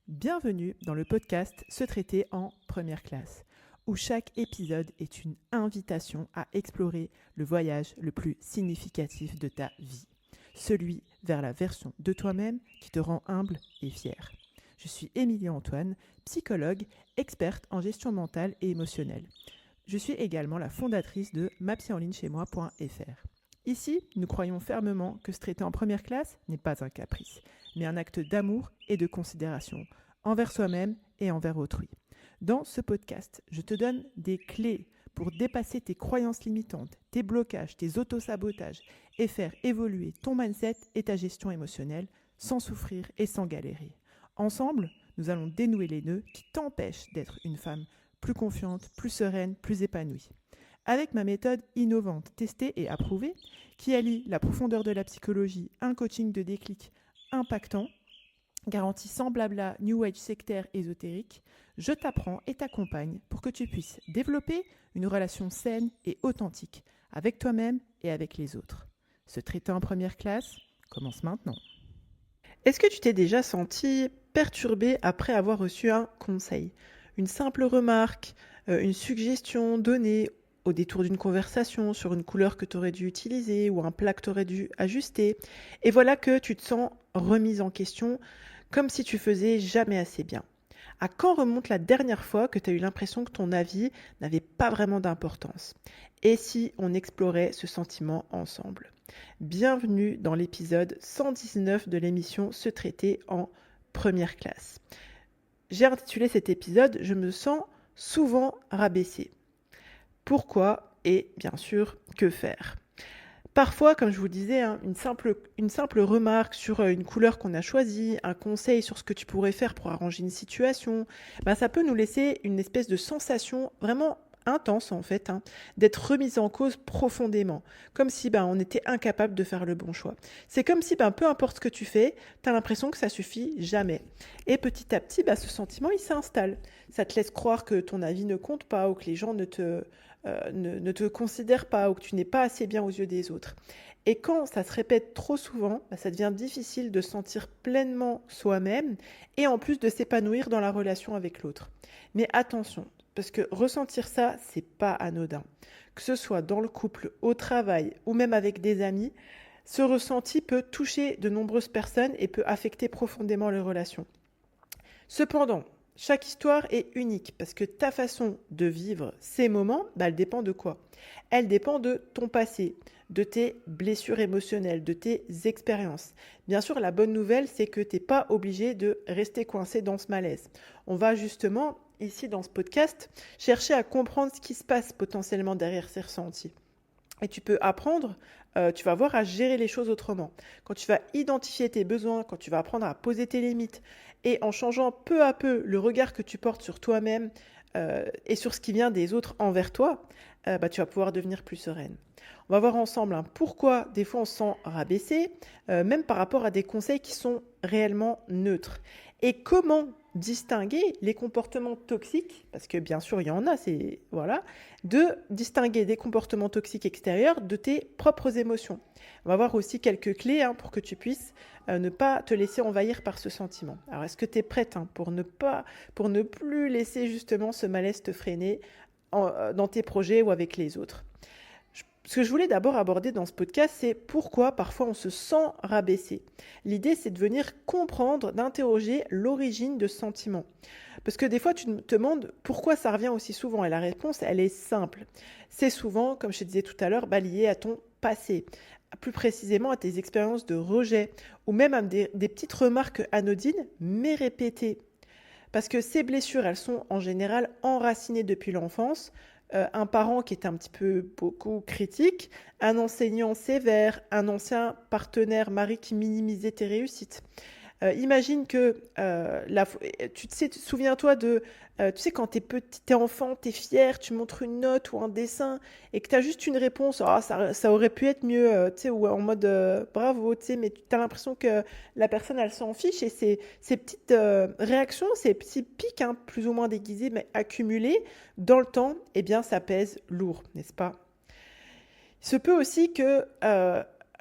Bienvenue dans le podcast Se traiter en première classe, où chaque épisode est une invitation à explorer le voyage le plus significatif de ta vie, celui vers la version de toi-même qui te rend humble et fier. Je suis Émilie Antoine, psychologue, experte en gestion mentale et émotionnelle. Je suis également la fondatrice de mapsyenlignechaismoi.fr. Ici, nous croyons fermement que se traiter en première classe n'est pas un caprice, mais un acte d'amour et de considération envers soi-même et envers autrui. Dans ce podcast, je te donne des clés pour dépasser tes croyances limitantes, tes blocages, tes autosabotages et faire évoluer ton mindset et ta gestion émotionnelle sans souffrir et sans galérer. Ensemble, nous allons dénouer les nœuds qui t'empêchent d'être une femme plus confiante, plus sereine, plus épanouie. Avec ma méthode innovante, testée et approuvée, qui allie la profondeur de la psychologie, un coaching de déclic impactant, garantie sans blabla, new age sectaire ésotérique, je t'apprends et t'accompagne pour que tu puisses développer une relation saine et authentique avec toi-même et avec les autres. Se traiter en première classe commence maintenant. Est-ce que tu t'es déjà senti perturbé après avoir reçu un conseil, une simple remarque, une suggestion donnée au détour d'une conversation sur une couleur que tu aurais dû utiliser ou un plat que tu aurais dû ajuster, et voilà que tu te sens remise en question comme si tu faisais jamais assez bien. À quand remonte la dernière fois que tu as eu l'impression que ton avis n'avait pas vraiment d'importance? Et si on explorait ce sentiment ensemble? Bienvenue dans l'épisode 119 de l'émission Se traiter en première classe. J'ai intitulé cet épisode « Je me sens souvent rabaissée ». Pourquoi et bien sûr, que faire? Parfois, comme je vous disais, une simple remarque sur une couleur qu'on a choisie, un conseil sur ce que tu pourrais faire pour arranger une situation, ça peut nous laisser une espèce de sensation vraiment intense en fait, d'être remise en cause profondément, comme si on était incapable de faire le bon choix. C'est comme si peu importe ce que tu fais, tu as l'impression que ça suffit jamais. Et petit à petit, ce sentiment il s'installe. Ça te laisse croire que ton avis ne compte pas ou que les gens ne te considèrent pas ou que tu n'es pas assez bien aux yeux des autres. Et quand ça se répète trop souvent, ça devient difficile de se sentir pleinement soi-même et en plus de s'épanouir dans la relation avec l'autre. Mais attention, parce que ressentir ça, c'est pas anodin. Que ce soit dans le couple, au travail ou même avec des amis, ce ressenti peut toucher de nombreuses personnes et peut affecter profondément les relations. Cependant, chaque histoire est unique parce que ta façon de vivre ces moments, elle dépend de quoi? Elle dépend de ton passé, de tes blessures émotionnelles, de tes expériences. Bien sûr, la bonne nouvelle, c'est que tu n'es pas obligé de rester coincé dans ce malaise. On va justement, ici dans ce podcast, chercher à comprendre ce qui se passe potentiellement derrière ces ressentis. Et tu peux apprendre, tu vas voir à gérer les choses autrement. Quand tu vas identifier tes besoins, quand tu vas apprendre à poser tes limites, et en changeant peu à peu le regard que tu portes sur toi-même et sur ce qui vient des autres envers toi, tu vas pouvoir devenir plus sereine. On va voir ensemble pourquoi des fois on se sent rabaissé, même par rapport à des conseils qui sont réellement neutres. Et comment distinguer les comportements toxiques, parce que bien sûr il y en a, de distinguer des comportements toxiques extérieurs de tes propres émotions. On va voir aussi quelques clés pour que tu puisses ne pas te laisser envahir par ce sentiment. Alors est-ce que tu es prête pour ne plus laisser justement ce malaise te freiner dans tes projets ou avec les autres? Ce que je voulais d'abord aborder dans ce podcast, c'est pourquoi parfois on se sent rabaissé. L'idée, c'est de venir comprendre, d'interroger l'origine de ce sentiment. Parce que des fois, tu te demandes pourquoi ça revient aussi souvent. Et la réponse, elle est simple. C'est souvent, comme je te disais tout à l'heure, lié à ton passé. Plus précisément à tes expériences de rejet ou même à des petites remarques anodines, mais répétées. Parce que ces blessures, elles sont en général enracinées depuis l'enfance. Un parent qui est un petit peu beaucoup critique, un enseignant sévère, un ancien partenaire mari qui minimisait tes réussites. Imagine que, souviens-toi de, quand t'es enfant, t'es fier, tu montres une note ou un dessin et que t'as juste une réponse, ça aurait pu être mieux, ou en mode bravo, mais tu as l'impression que la personne, elle s'en fiche et ces petites réactions, ces petits pics, plus ou moins déguisés, mais accumulés dans le temps, ça pèse lourd, n'est-ce pas? Il se peut aussi que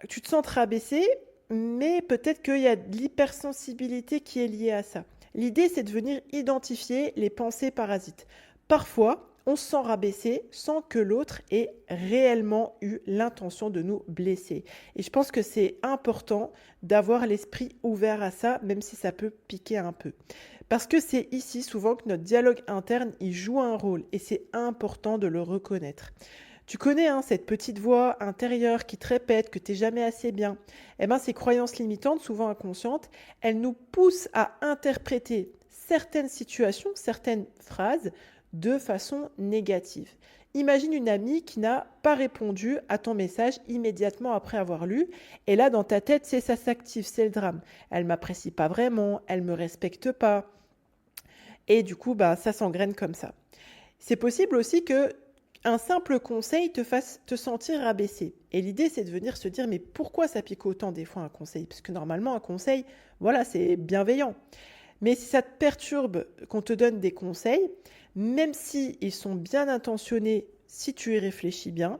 tu te sentes rabaissé, mais peut-être qu'il y a de l'hypersensibilité qui est liée à ça. L'idée, c'est de venir identifier les pensées parasites. Parfois, on se sent rabaissé sans que l'autre ait réellement eu l'intention de nous blesser. Et je pense que c'est important d'avoir l'esprit ouvert à ça, même si ça peut piquer un peu. Parce que c'est ici souvent que notre dialogue interne il joue un rôle et c'est important de le reconnaître. Tu connais cette petite voix intérieure qui te répète que tu n'es jamais assez bien. Eh bien, ces croyances limitantes, souvent inconscientes, elles nous poussent à interpréter certaines situations, certaines phrases de façon négative. Imagine une amie qui n'a pas répondu à ton message immédiatement après avoir lu. Et là, dans ta tête, ça s'active, c'est le drame. Elle ne m'apprécie pas vraiment, elle ne me respecte pas. Et du coup, ça s'engraine comme ça. C'est possible aussi que un simple conseil te fasse te sentir rabaissé. Et l'idée, c'est de venir se dire, mais pourquoi ça pique autant des fois un conseil? Parce que normalement, un conseil, voilà, c'est bienveillant. Mais si ça te perturbe qu'on te donne des conseils, même s'ils sont bien intentionnés, si tu y réfléchis bien,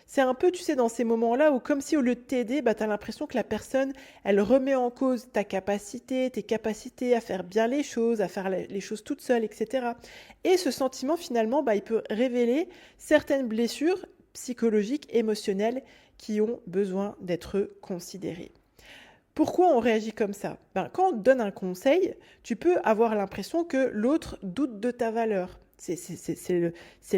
c'est un peu, tu sais, dans ces moments-là où comme si au lieu de t'aider, tu as l'impression que la personne, elle remet en cause ta capacité, tes capacités à faire bien les choses, à faire les choses toute seule, etc. Et ce sentiment, finalement, il peut révéler certaines blessures psychologiques, émotionnelles qui ont besoin d'être considérées. Pourquoi on réagit comme ça? Quand on te donne un conseil, tu peux avoir l'impression que l'autre doute de ta valeur. C'est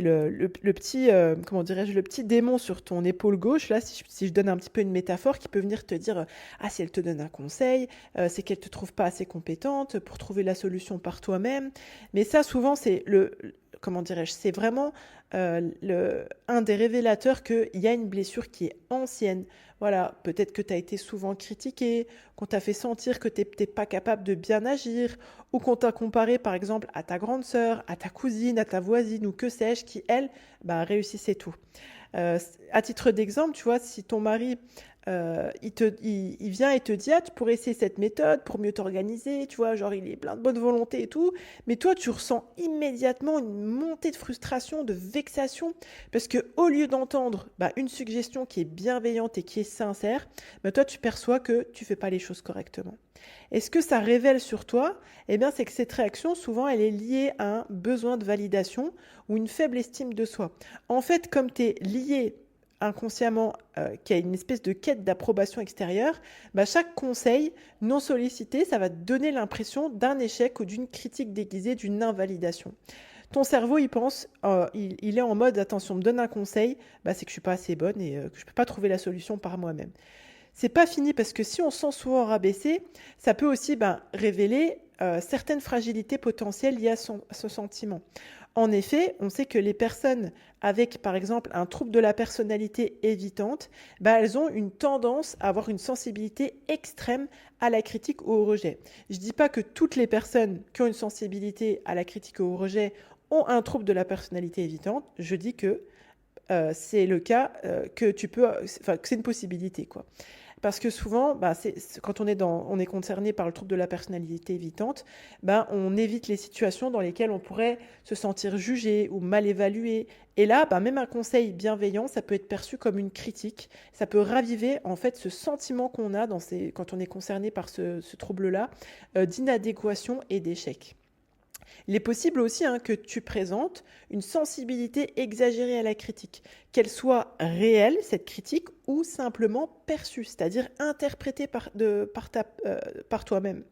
le petit, comment dirais-je, le petit démon sur ton épaule gauche, là, si je donne un petit peu une métaphore qui peut venir te dire ah, si elle te donne un conseil, c'est qu'elle ne te trouve pas assez compétente pour trouver la solution par toi-même. Mais ça, souvent, comment dirais-je, c'est vraiment un des révélateurs qu'il y a une blessure qui est ancienne. Voilà, peut-être que tu as été souvent critiqué, qu'on t'a fait sentir que tu n'étais pas capable de bien agir, ou qu'on t'a comparé par exemple à ta grande sœur, à ta cousine, à ta voisine, ou que sais-je, qui elle, réussissait tout. À titre d'exemple, tu vois, si ton mari il vient et te dit ah, tu pourrais essayer cette méthode pour mieux t'organiser, tu vois, genre il est plein de bonne volonté et tout, mais toi tu ressens immédiatement une montée de frustration, de vexation, parce que au lieu d'entendre une suggestion qui est bienveillante et qui est sincère, toi tu perçois que tu fais pas les choses correctement. Et ce que ça révèle sur toi, c'est que cette réaction, souvent, elle est liée à un besoin de validation ou une faible estime de soi. En fait, comme tu es lié inconsciemment qui a une espèce de quête d'approbation extérieure, chaque conseil non sollicité, ça va te donner l'impression d'un échec ou d'une critique déguisée, d'une invalidation. Ton cerveau, il pense, il est en mode, attention, me donne un conseil, c'est que je suis pas assez bonne et que je peux pas trouver la solution par moi-même. C'est pas fini parce que si on se sent souvent rabaissé, ça peut aussi révéler certaines fragilités potentielles liées à ce sentiment. En effet, on sait que les personnes avec, par exemple, un trouble de la personnalité évitante, elles ont une tendance à avoir une sensibilité extrême à la critique ou au rejet. Je ne dis pas que toutes les personnes qui ont une sensibilité à la critique ou au rejet ont un trouble de la personnalité évitante. Je dis que c'est le cas, que c'est une possibilité, quoi. Parce que souvent, quand on est concerné par le trouble de la personnalité évitante, on évite les situations dans lesquelles on pourrait se sentir jugé ou mal évalué. Et là, même un conseil bienveillant, ça peut être perçu comme une critique. Ça peut raviver en fait ce sentiment qu'on a quand on est concerné par ce trouble-là, d'inadéquation et d'échec. Il est possible aussi que tu présentes une sensibilité exagérée à la critique, qu'elle soit réelle, cette critique, ou simplement perçue, c'est-à-dire interprétée par toi-même.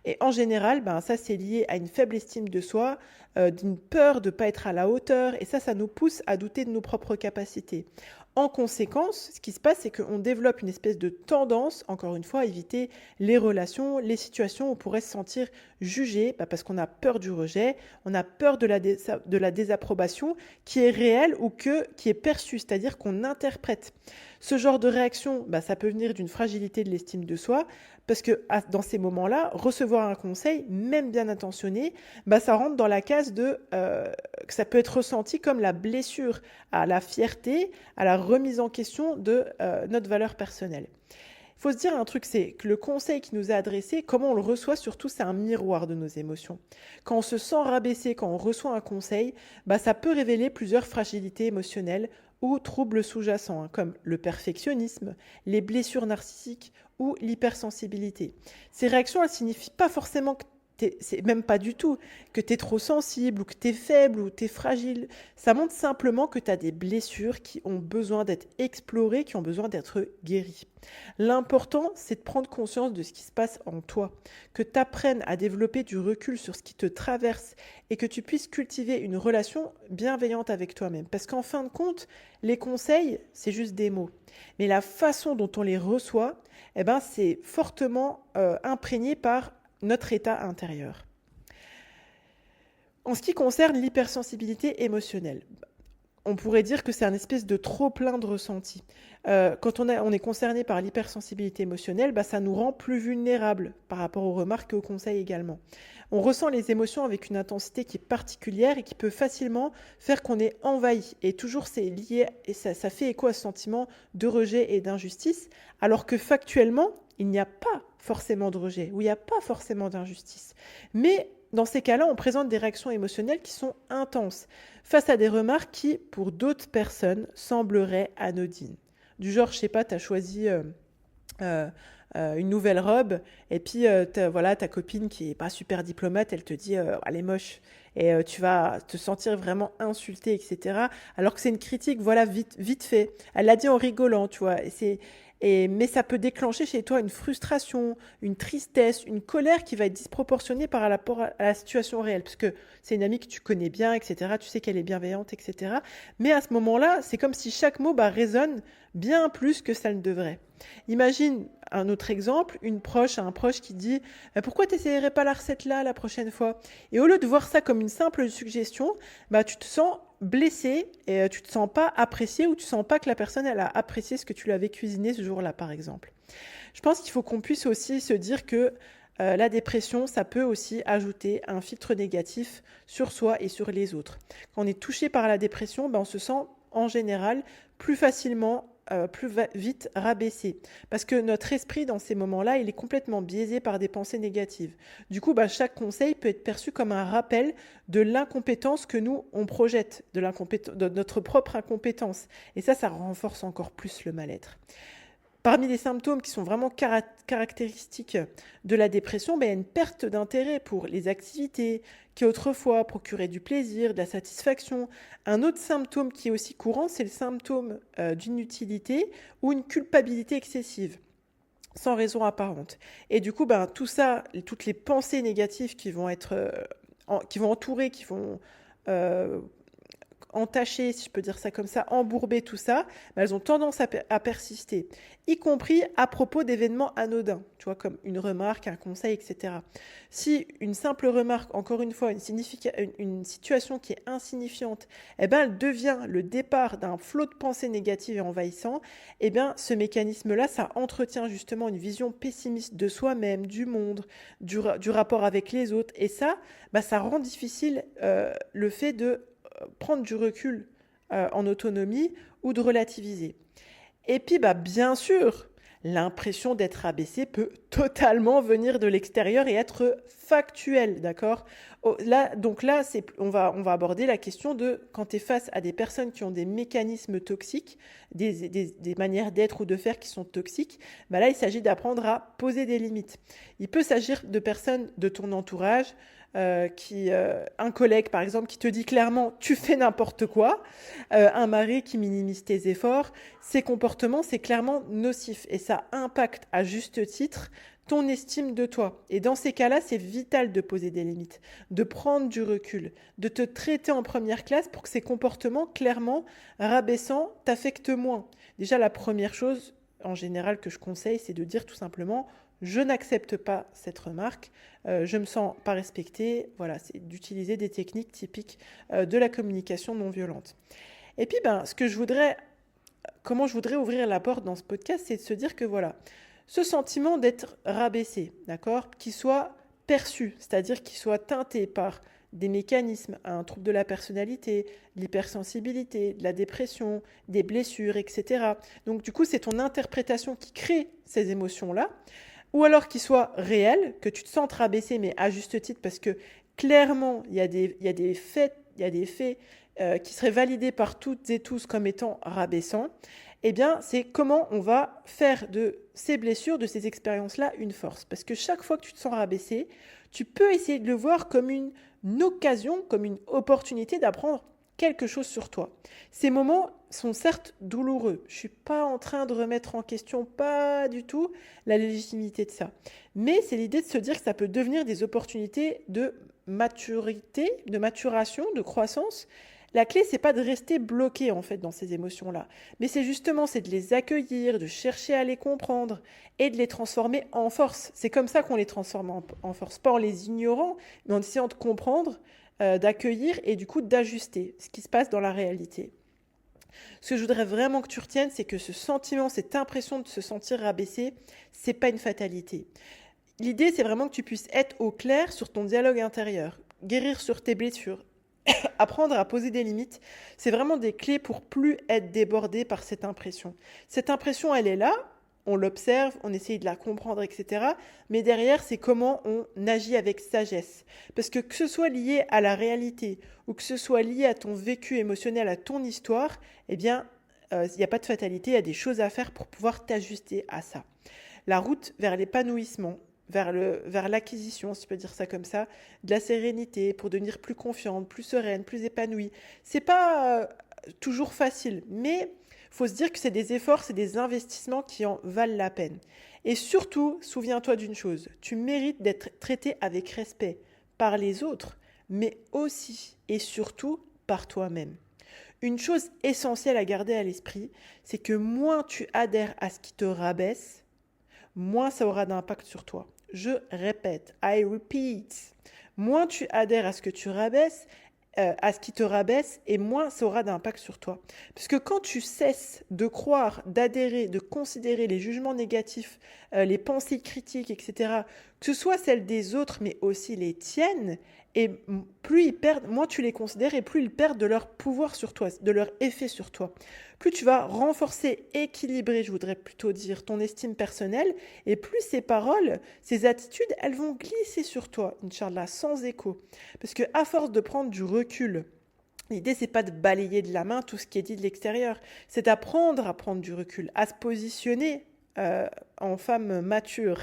Et en général, ça c'est lié à une faible estime de soi, d'une peur de ne pas être à la hauteur, et ça nous pousse à douter de nos propres capacités. En conséquence, ce qui se passe, c'est qu'on développe une espèce de tendance, encore une fois, à éviter les relations, les situations où on pourrait se sentir jugé, parce qu'on a peur du rejet, on a peur de la désapprobation qui est réelle ou qui est perçue, c'est-à-dire qu'on interprète. Ce genre de réaction, ça peut venir d'une fragilité de l'estime de soi, parce que dans ces moments-là, recevoir un conseil, même bien intentionné, ça rentre dans la case que ça peut être ressenti comme la blessure à la fierté, à la remise en question de notre valeur personnelle. Il faut se dire un truc, c'est que le conseil qui nous est adressé, comment on le reçoit, surtout, c'est un miroir de nos émotions. Quand on se sent rabaissé, quand on reçoit un conseil, ça peut révéler plusieurs fragilités émotionnelles ou troubles sous-jacents, comme le perfectionnisme, les blessures narcissiques ou l'hypersensibilité. Ces réactions, elles ne signifient pas forcément que c'est même pas du tout que tu es trop sensible ou que tu es faible ou tu es fragile. Ça montre simplement que tu as des blessures qui ont besoin d'être explorées, qui ont besoin d'être guéries. L'important, c'est de prendre conscience de ce qui se passe en toi, que tu apprennes à développer du recul sur ce qui te traverse et que tu puisses cultiver une relation bienveillante avec toi-même. Parce qu'en fin de compte, les conseils, c'est juste des mots. Mais la façon dont on les reçoit, c'est fortement imprégné par notre état intérieur. En ce qui concerne l'hypersensibilité émotionnelle, on pourrait dire que c'est un espèce de trop-plein de ressentis. Quand on est concerné par l'hypersensibilité émotionnelle, ça nous rend plus vulnérables par rapport aux remarques et aux conseils également. On ressent les émotions avec une intensité qui est particulière et qui peut facilement faire qu'on est envahi. Et toujours c'est lié, et ça fait écho à ce sentiment de rejet et d'injustice, alors que factuellement, il n'y a pas forcément de rejet, ou il n'y a pas forcément d'injustice. Mais dans ces cas-là, on présente des réactions émotionnelles qui sont intenses, face à des remarques qui, pour d'autres personnes, sembleraient anodines. Du genre, je sais pas, tu as choisi une nouvelle robe, et puis ta copine qui est pas super diplomate, elle te dit elle est moche, et tu vas te sentir vraiment insulté, etc. Alors que c'est une critique, voilà, vite fait. Elle l'a dit en rigolant, tu vois, mais ça peut déclencher chez toi une frustration, une tristesse, une colère qui va être disproportionnée par rapport à la situation réelle, parce que c'est une amie que tu connais bien, etc. Tu sais qu'elle est bienveillante, etc. Mais à ce moment-là, c'est comme si chaque mot résonne bien plus que ça ne devrait. Imagine un autre exemple, un proche qui dit pourquoi tu n'essayerais pas la recette là la prochaine fois? Et au lieu de voir ça comme une simple suggestion, tu te sens blessé et tu te sens pas apprécié, ou tu sens pas que la personne elle a apprécié ce que tu lui avais cuisiné ce jour-là, par exemple. Je pense qu'il faut qu'on puisse aussi se dire que la dépression, ça peut aussi ajouter un filtre négatif sur soi et sur les autres. Quand on est touché par la dépression, on se sent en général plus facilement vite rabaissé. Parce que notre esprit, dans ces moments-là, il est complètement biaisé par des pensées négatives. Du coup, chaque conseil peut être perçu comme un rappel de l'incompétence que nous, on projette, de notre propre incompétence. Et ça renforce encore plus le mal-être. Parmi les symptômes qui sont vraiment caractéristiques de la dépression, il y a une perte d'intérêt pour les activités qui autrefois procuraient du plaisir, de la satisfaction. Un autre symptôme qui est aussi courant, c'est le symptôme d'inutilité ou une culpabilité excessive, sans raison apparente. Et du coup, tout ça, toutes les pensées négatives qui vont entourer, qui vont entacher, si je peux dire ça comme ça, embourber tout ça, elles ont tendance à persister, y compris à propos d'événements anodins, tu vois, comme une remarque, un conseil, etc. Si une simple remarque, encore une fois, une situation qui est insignifiante, elle devient le départ d'un flot de pensées négatives et envahissant, ce mécanisme-là, ça entretient justement une vision pessimiste de soi-même, du monde, du rapport avec les autres, et ça rend difficile le fait de prendre du recul en autonomie ou de relativiser. Et puis, bien sûr, l'impression d'être rabaissé peut totalement venir de l'extérieur et être factuelle, d'accord ? Donc là, on va aborder la question de quand tu es face à des personnes qui ont des mécanismes toxiques, des manières d'être ou de faire qui sont toxiques, là, il s'agit d'apprendre à poser des limites. Il peut s'agir de personnes de ton entourage, un collègue par exemple qui te dit clairement tu fais n'importe quoi, un mari qui minimise tes efforts. Ces comportements, c'est clairement nocif et ça impacte à juste titre ton estime de toi. Et dans ces cas-là, c'est vital de poser des limites, de prendre du recul, de te traiter en première classe pour que ces comportements clairement rabaissants t'affectent moins. Déjà, la première chose en général que je conseille, c'est de dire tout simplement je n'accepte pas cette remarque, je me sens pas respectée. Voilà, c'est d'utiliser des techniques typiques de la communication non violente. Et puis, comment je voudrais ouvrir la porte dans ce podcast, c'est de se dire que voilà, ce sentiment d'être rabaissé, d'accord, qui soit perçu, c'est-à-dire qu'il soit teinté par des mécanismes, un trouble de la personnalité, de l'hypersensibilité, de la dépression, des blessures, etc. Donc du coup, c'est ton interprétation qui crée ces émotions-là, ou alors qu'il soit réel, que tu te sentes rabaissé, mais à juste titre, parce que clairement, il y a des faits qui seraient validés par toutes et tous comme étant rabaissants. C'est comment on va faire de ces blessures, de ces expériences-là, une force. Parce que chaque fois que tu te sens rabaissé, tu peux essayer de le voir comme une occasion, comme une opportunité d'apprendre quelque chose sur toi. Ces moments sont certes douloureux. Je ne suis pas en train de remettre en question, pas du tout, la légitimité de ça. Mais c'est l'idée de se dire que ça peut devenir des opportunités de maturité, de maturation, de croissance. La clé, c'est pas de rester bloqué en fait dans ces émotions-là, mais c'est de les accueillir, de chercher à les comprendre et de les transformer en force. C'est comme ça qu'on les transforme en force, pas en les ignorant, mais en essayant de comprendre, d'accueillir et du coup d'ajuster ce qui se passe dans la réalité. Ce que je voudrais vraiment que tu retiennes, c'est que ce sentiment, cette impression de se sentir rabaissé, c'est pas une fatalité. L'idée, c'est vraiment que tu puisses être au clair sur ton dialogue intérieur, guérir sur tes blessures, apprendre à poser des limites. C'est vraiment des clés pour plus être débordé par cette impression. Cette impression, elle est là, on l'observe, on essaye de la comprendre, etc. Mais derrière, c'est comment on agit avec sagesse. Parce que ce soit lié à la réalité ou que ce soit lié à ton vécu émotionnel, à ton histoire, eh bien, il n'y a pas de fatalité, il y a des choses à faire pour pouvoir t'ajuster à ça. La route vers l'épanouissement, vers l'acquisition, si je peux dire ça comme ça, de la sérénité, pour devenir plus confiante, plus sereine, plus épanouie. C'est pas toujours facile, mais il faut se dire que c'est des efforts, c'est des investissements qui en valent la peine. Et surtout, souviens-toi d'une chose, tu mérites d'être traité avec respect par les autres, mais aussi et surtout par toi-même. Une chose essentielle à garder à l'esprit, c'est que moins tu adhères à ce qui te rabaisse, moins ça aura d'impact sur toi. Je répète, I repeat, moins tu adhères à ce que tu rabaisses, à ce qui te rabaisse, et moins ça aura d'impact sur toi. Parce que quand tu cesses de croire, d'adhérer, de considérer les jugements négatifs, les pensées critiques, etc., que ce soit celles des autres, mais aussi les tiennes, et plus ils perdent, moins tu les considères, et plus ils perdent de leur pouvoir sur toi, de leur effet sur toi. Plus tu vas renforcer, équilibrer, je voudrais plutôt dire, ton estime personnelle, et plus ces paroles, ces attitudes, elles vont glisser sur toi, Inch'Allah, sans écho. Parce que à force de prendre du recul, l'idée, c'est pas de balayer de la main tout ce qui est dit de l'extérieur, c'est d'apprendre à prendre du recul, à se positionner en femme mature.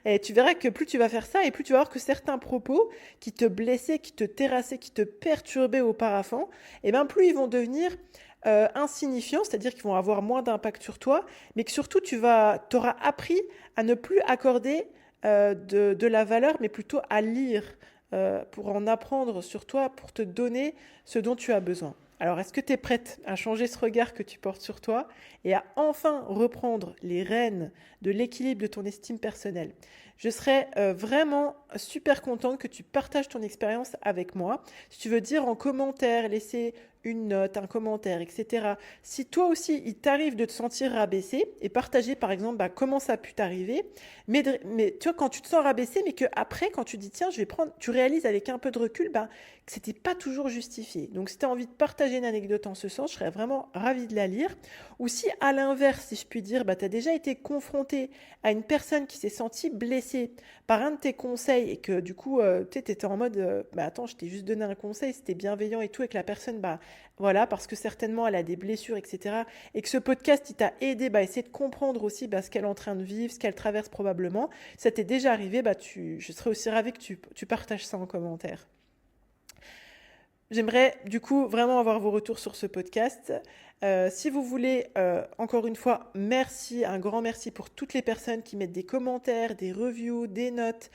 Et tu verras que plus tu vas faire ça, et plus tu vas voir que certains propos qui te blessaient, qui te terrassaient, qui te perturbaient auparavant, et bien plus ils vont devenir insignifiants, c'est-à-dire qu'ils vont avoir moins d'impact sur toi, mais que surtout tu auras appris à ne plus accorder de la valeur, mais plutôt à lire pour en apprendre sur toi, pour te donner ce dont tu as besoin. Alors, est-ce que tu es prête à changer ce regard que tu portes sur toi et à enfin reprendre les rênes de l'équilibre de ton estime personnelle ? Je serais vraiment super contente que tu partages ton expérience avec moi. Si tu veux dire en commentaire, laisser une note, un commentaire, etc. Si toi aussi, il t'arrive de te sentir rabaissé et partager par exemple comment ça a pu t'arriver, mais tu vois, quand tu te sens rabaissé, mais qu'après, quand tu dis tiens, tu réalises avec un peu de recul que c'était pas toujours justifié. Donc si tu as envie de partager une anecdote en ce sens, je serais vraiment ravie de la lire. Ou si à l'inverse, si je puis dire, tu as déjà été confronté à une personne qui s'est sentie blessée par un de tes conseils et que du coup, tu étais en mode attends, je t'ai juste donné un conseil, c'était bienveillant et tout, et que la personne, voilà, parce que certainement elle a des blessures, etc. Et que ce podcast, il t'a aidé à essayer de comprendre aussi ce qu'elle est en train de vivre, ce qu'elle traverse probablement. Si ça t'est déjà arrivé, je serais aussi ravie que tu partages ça en commentaire. J'aimerais du coup vraiment avoir vos retours sur ce podcast. Si vous voulez, encore une fois, merci, un grand merci pour toutes les personnes qui mettent des commentaires, des reviews, des notes.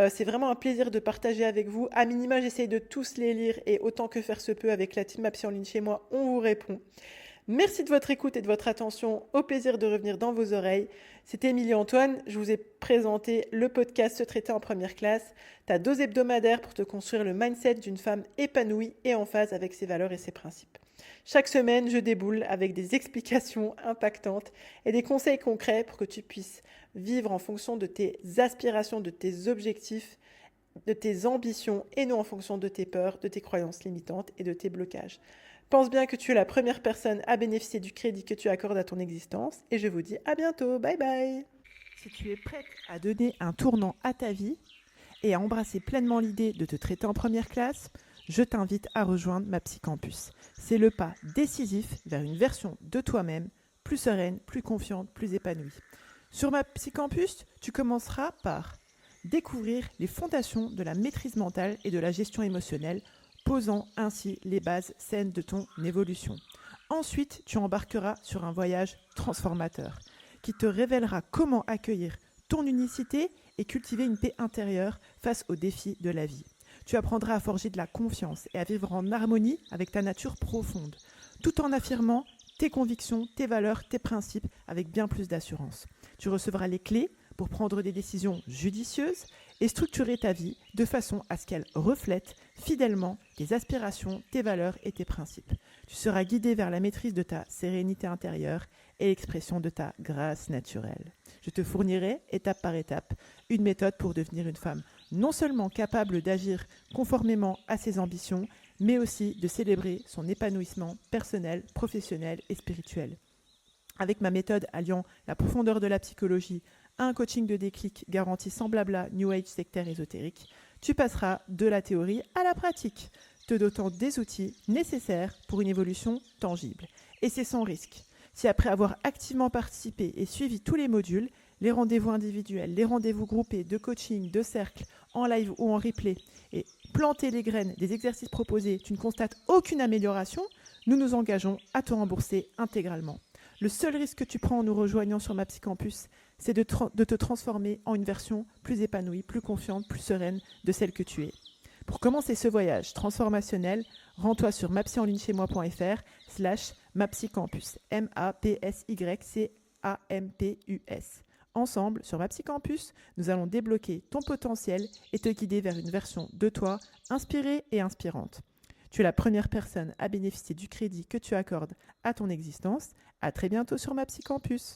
C'est vraiment un plaisir de partager avec vous. À minima, j'essaye de tous les lire et autant que faire se peut avec la team Psy en ligne chez moi, on vous répond. Merci de votre écoute et de votre attention. Au plaisir de revenir dans vos oreilles. C'était Émilie Antoine. Je vous ai présenté le podcast Se traiter en première classe. Ta dose hebdomadaire pour te construire le mindset d'une femme épanouie et en phase avec ses valeurs et ses principes. Chaque semaine, je déboule avec des explications impactantes et des conseils concrets pour que tu puisses vivre en fonction de tes aspirations, de tes objectifs, de tes ambitions et non en fonction de tes peurs, de tes croyances limitantes et de tes blocages. Pense bien que tu es la première personne à bénéficier du crédit que tu accordes à ton existence et je vous dis à bientôt. Bye bye. Si tu es prête à donner un tournant à ta vie et à embrasser pleinement l'idée de te traiter en première classe, je t'invite à rejoindre ma Psy Campus. C'est le pas décisif vers une version de toi-même plus sereine, plus confiante, plus épanouie. Sur ma Psy Campus, tu commenceras par découvrir les fondations de la maîtrise mentale et de la gestion émotionnelle, posant ainsi les bases saines de ton évolution. Ensuite, tu embarqueras sur un voyage transformateur qui te révélera comment accueillir ton unicité et cultiver une paix intérieure face aux défis de la vie. Tu apprendras à forger de la confiance et à vivre en harmonie avec ta nature profonde, tout en affirmant tes convictions, tes valeurs, tes principes avec bien plus d'assurance. Tu recevras les clés pour prendre des décisions judicieuses et structurer ta vie de façon à ce qu'elle reflète fidèlement tes aspirations, tes valeurs et tes principes. Tu seras guidé vers la maîtrise de ta sérénité intérieure et l'expression de ta grâce naturelle. Je te fournirai, étape par étape, une méthode pour devenir une femme non seulement capable d'agir conformément à ses ambitions, mais aussi de célébrer son épanouissement personnel, professionnel et spirituel. Avec ma méthode alliant la profondeur de la psychologie à un coaching de déclic garanti sans blabla, New Age, sectaire, ésotérique, tu passeras de la théorie à la pratique, te dotant des outils nécessaires pour une évolution tangible. Et c'est sans risque. Si après avoir activement participé et suivi tous les modules, les rendez-vous individuels, les rendez-vous groupés, de coaching, de cercle, en live ou en replay, et planter les graines des exercices proposés, tu ne constates aucune amélioration, nous nous engageons à te rembourser intégralement. Le seul risque que tu prends en nous rejoignant sur ma Psycampus, c'est de te transformer en une version plus épanouie, plus confiante, plus sereine de celle que tu es. Pour commencer ce voyage transformationnel, rends-toi sur mapsycampus.fr/mapsycampus, MAPSYCAMPUS. Ensemble, sur Mapsycampus, nous allons débloquer ton potentiel et te guider vers une version de toi inspirée et inspirante. Tu es la première personne à bénéficier du crédit que tu accordes à ton existence. À très bientôt sur Mapsycampus.